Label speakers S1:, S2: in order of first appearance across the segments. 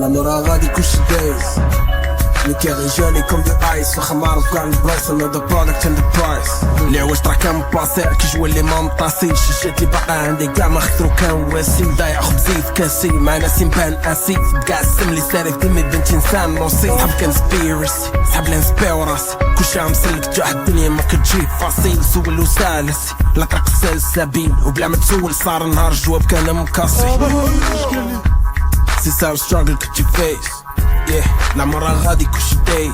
S1: مرة غادي كلشي دايز اللي كيغيجاني كوم دو ايس واخا معروف كاع البلايص انا ذا برودكت اند ذا برايس اللي عواج طرا كان بلاصي كيجوا اللي ما مطاسيش جاتلي باقا عندي كاع ما خسرو كان واسي ضايع خبزي في كاسي مع ناس نبان اسي كاع السم اللي ساري في دمي بنت انسان نوصي صحاب كونسبيرسي صحاب اللي نسبيو راسي كلشي عم سلك جاه الدنيا ما كتجي فاصيل سول وسالسي لا طريق سلسابين وبلا ما تسول صار نهار الجواب كان مكاسي سي سا ستراغل كتي فيس la مرة غادي كلشي دايز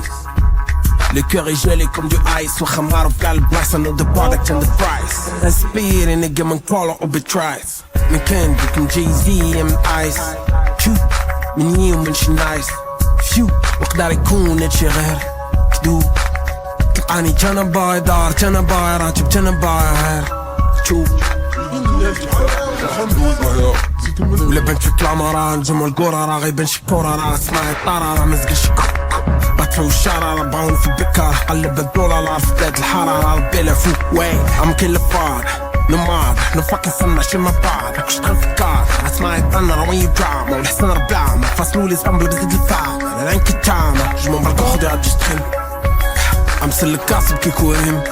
S1: Le cœur est gelé comme du ice واخا معروف كاع البلايص I know the product and the price انسبيري نيجا من كولا او بترايس من كندريك من جي زي من ايس شو من يوم من شي نايس شو وقدر يكون هادشي غير كدوب تلقاني جانا باي دار جانا باي راتب جانا باي شوف ولا بنت في الكلامرا نجمو الكورة راه غيبان شي كورة راه سمعي الطارة راه مزقا شي باتفو الشارع راه باعون في البكار قلب الدولار في بلاد الحارة ربي لا فوق وين عم كل فار نمار نفكر سمع شي ما بعد راك شغل في الكار اسمعي طنر وين يدراما والحسن ربلعمة فاصلولي صنبل بزيد الفاعل انا عين كتامة جمو بالك خدي عاد تخل امسل الكاسب كيكوهم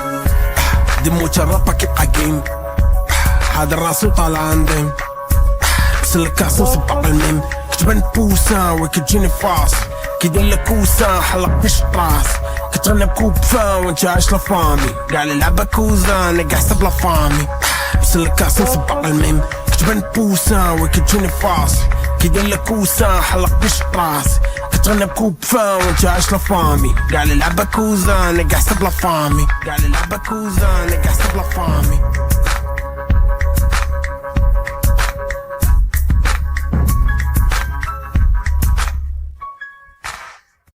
S1: دمو تربا كيبقى جيم هذا الراسو طالع عندهم سلكاس نصبق بالميم كتبان بوسا وكتجيني فاس كيدير لك كوسا حلق بش راس كتغنى بكوب فان وانت عايش لفامي كاع اللعبة كوزا انا كاع حسب لفامي سلكاس نصبق بالميم كتبان بوسا وكتجيني فاس كيدير لك كوسا حلق بش راس كتغنى بكوب فان وانت عايش لفامي كاع اللعبة كوزا انا كاع حسب لفامي كاع اللعبة كوزا انا كاع حسب لفامي